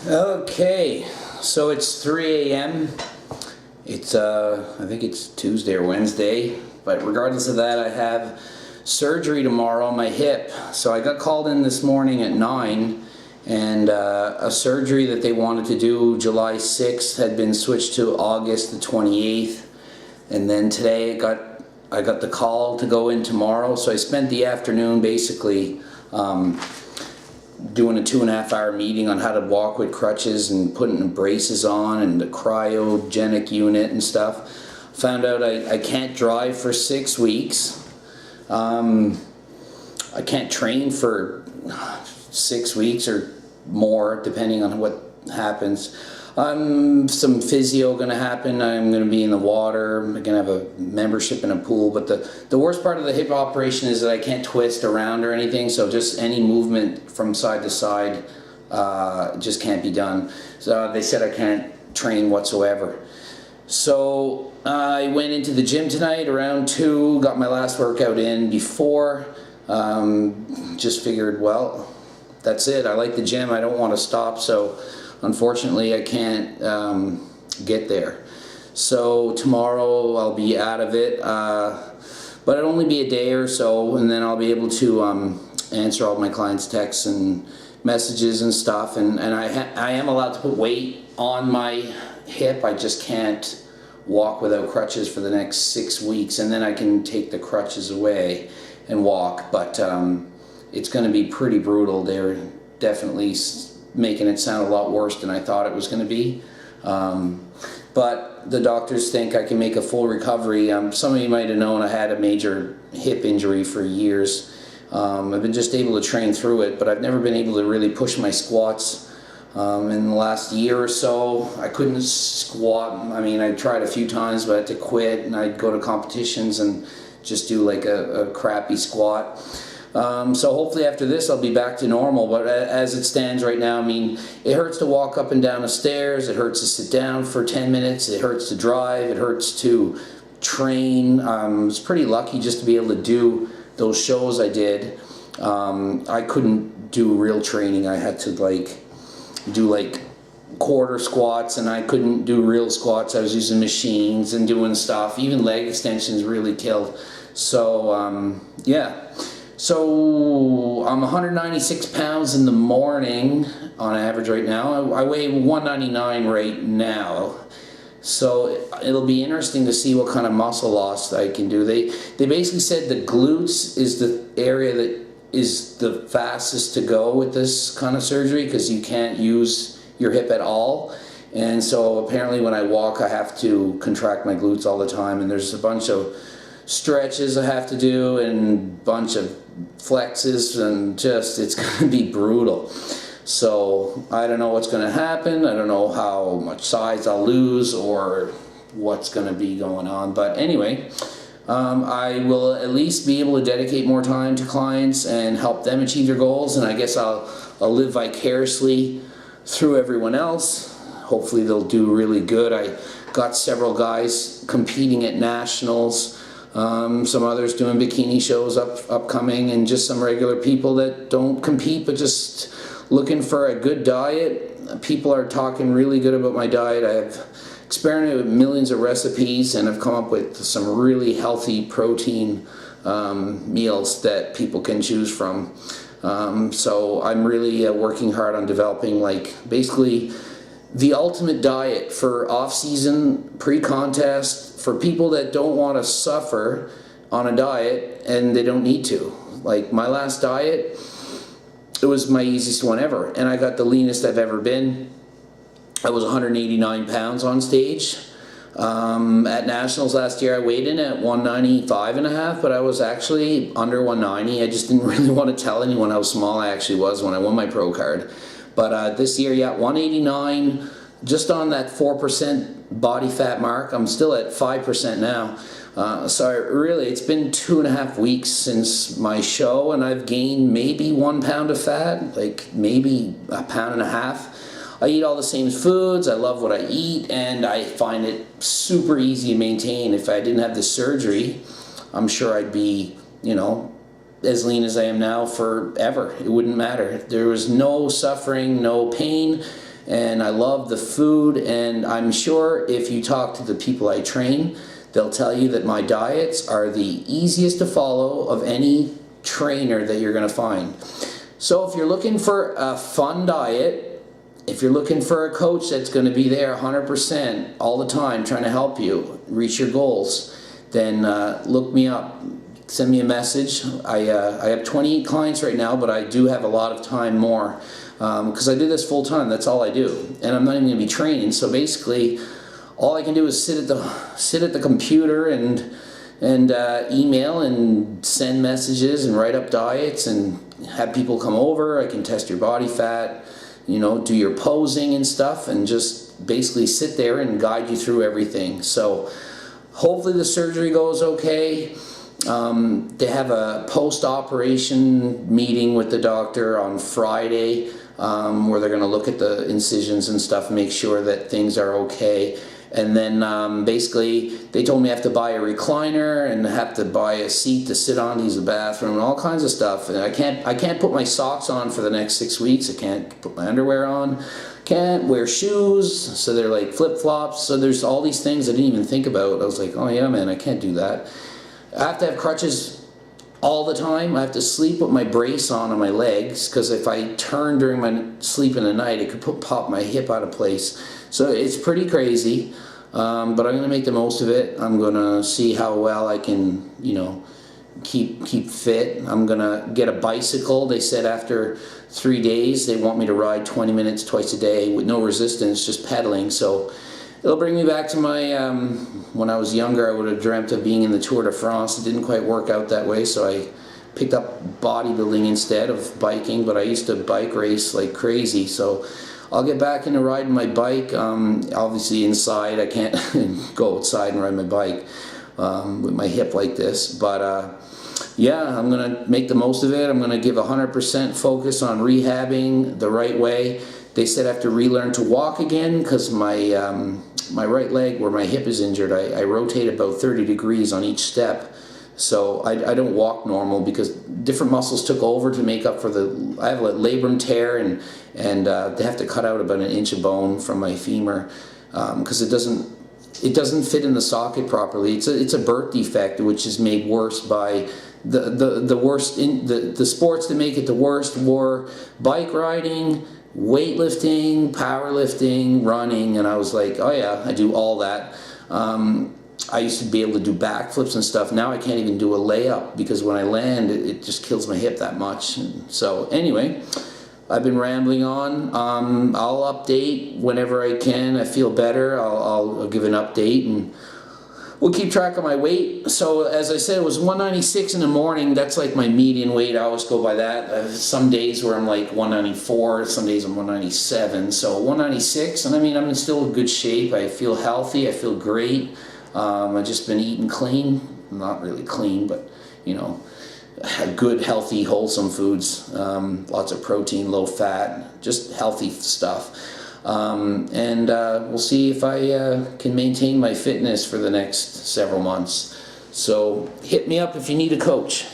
Okay, so it's 3 a.m. It's I think it's Tuesday or Wednesday, but regardless of that, I have surgery tomorrow on my hip. So I got called in this morning at 9, and a surgery that they wanted to do July 6th had been switched to August the 28th, and then today I got the call to go in tomorrow. So I spent the afternoon basically doing a 2.5-hour meeting on how to walk with crutches and putting braces on and the cryogenic unit and stuff. Found out I can't drive for 6 weeks. I can't train for 6 weeks or more, depending on what happens. Some physio going to happen. I'm going to be in the water. I'm going to have a membership in a pool. But the worst part of the hip operation is that I can't twist around or anything. So just any movement from side to side just can't be done. So they said I can't train whatsoever. So I went into the gym tonight around 2, got my last workout in before. Just figured, well, that's it. I like the gym. I don't want to stop. So unfortunately, I can't get there. So tomorrow I'll be out of it, but it'll only be a day or so, and then I'll be able to answer all my clients' texts and messages and stuff. And I am allowed to put weight on my hip. I just can't walk without crutches for the next 6 weeks, and then I can take the crutches away and walk. But it's going to be pretty brutal. They're definitely making it sound a lot worse than I thought it was going to be. But the doctors think I can make a full recovery. Some of you might have known I had a major hip injury for years. I've been just able to train through it, but I've never been able to really push my squats. In the last year or so, I couldn't squat. I mean, I tried a few times, but I had to quit, and I'd go to competitions and just do like a crappy squat. So hopefully after this I'll be back to normal, but as it stands right now, I mean, it hurts to walk up and down the stairs, it hurts to sit down for 10 minutes, it hurts to drive, it hurts to train. I was pretty lucky just to be able to do those shows I did. I couldn't do real training. I had to do quarter squats, and I couldn't do real squats. I was using machines and doing stuff. Even leg extensions really killed. So yeah. So I'm 196 pounds in the morning on average right now. I weigh 199 right now. So it'll be interesting to see what kind of muscle loss I can do. They basically said the glutes is the area that is the fastest to go with this kind of surgery, because you can't use your hip at all. And so apparently when I walk, I have to contract my glutes all the time, and there's a bunch of stretches I have to do and a bunch of flexes, and just it's going to be brutal. So I don't know what's going to happen. I don't know how much size I'll lose or what's going to be going on. But anyway, I will at least be able to dedicate more time to clients and help them achieve their goals, and I guess I'll live vicariously through everyone else. Hopefully they'll do really good. I got several guys competing at nationals. Some others doing bikini shows upcoming, and just some regular people that don't compete but just looking for a good diet. People are talking really good about my diet. I've experimented with millions of recipes, and I've come up with some really healthy protein meals that people can choose from. So I'm really working hard on developing basically the ultimate diet for off-season, pre-contest, for people that don't want to suffer on a diet and they don't need to. Like my last diet, it was my easiest one ever, and I got the leanest I've ever been. I was 189 pounds on stage. At Nationals last year, I weighed in at 195.5, but I was actually under 190. I just didn't really want to tell anyone how small I actually was when I won my pro card. But this year, yeah, 189, just on that 4% body fat mark. I'm still at 5% now. So really, it's been 2.5 weeks since my show, and I've gained maybe 1 pound of fat, maybe 1.5 pounds. I eat all the same foods, I love what I eat, and I find it super easy to maintain. If I didn't have the surgery, I'm sure I'd be, as lean as I am now forever. It wouldn't matter. There was no suffering, no pain. and I love the food, and I'm sure if you talk to the people I train, they'll tell you that my diets are the easiest to follow of any trainer that you're going to find. So if you're looking for a fun diet, if you're looking for a coach that's going to be there 100% all the time trying to help you reach your goals, then look me up. Send me a message. I have 28 clients right now, but I do have a lot of time more because I do this full time. That's all I do, and I'm not even going to be training. So basically, all I can do is sit at the computer and email and send messages and write up diets and have people come over. I can test your body fat, you know, do your posing and stuff, and just basically sit there and guide you through everything. So hopefully the surgery goes okay. They have a post-operation meeting with the doctor on Friday where they're going to look at the incisions and stuff, make sure that things are okay. And then basically they told me I have to buy a recliner and have to buy a seat to sit on to use the bathroom and all kinds of stuff. And I can't put my socks on for the next 6 weeks. I can't put my underwear on. Can't wear shoes, so they're like flip-flops. So there's all these things I didn't even think about. I was like, oh yeah, man, I can't do that. I have to have crutches all the time. I have to sleep with my brace on my legs, because if I turn during my sleep in the night, it could pop my hip out of place. So it's pretty crazy, but I'm going to make the most of it. I'm going to see how well I can, you know, keep fit. I'm going to get a bicycle. They said after 3 days they want me to ride 20 minutes twice a day with no resistance, just pedaling. So it'll bring me back to my, when I was younger, I would have dreamt of being in the Tour de France. It didn't quite work out that way, so I picked up bodybuilding instead of biking, but I used to bike race like crazy. So I'll get back into riding my bike. Obviously inside, I can't go outside and ride my bike with my hip like this. But yeah, I'm going to make the most of it. I'm going to give 100% focus on rehabbing the right way. They said I have to relearn to walk again because my right leg, where my hip is injured, I rotate about 30 degrees on each step. So I don't walk normal because different muscles took over to make up for the, I have a labrum tear, and they have to cut out about 1 inch of bone from my femur because it doesn't fit in the socket properly. It's a birth defect, which is made worse by the sports that make it the worst were bike riding, weightlifting, powerlifting, running, and I was like, oh yeah, I do all that. I used to be able to do backflips and stuff. Now I can't even do a layup because when I land, it just kills my hip that much. And so anyway, I've been rambling on. I'll update whenever I can. I feel better. I'll give an update, and we'll keep track of my weight. So as I said, it was 196 in the morning. That's like my median weight. I always go by that. Some days where I'm like 194, some days I'm 197. So 196, and I mean, I'm in still good shape. I feel healthy. I feel great. I've just been eating clean. Not really clean, but you know, good, healthy, wholesome foods. Lots of protein, low fat, just healthy stuff. And we'll see if I can maintain my fitness for the next several months. So hit me up if you need a coach.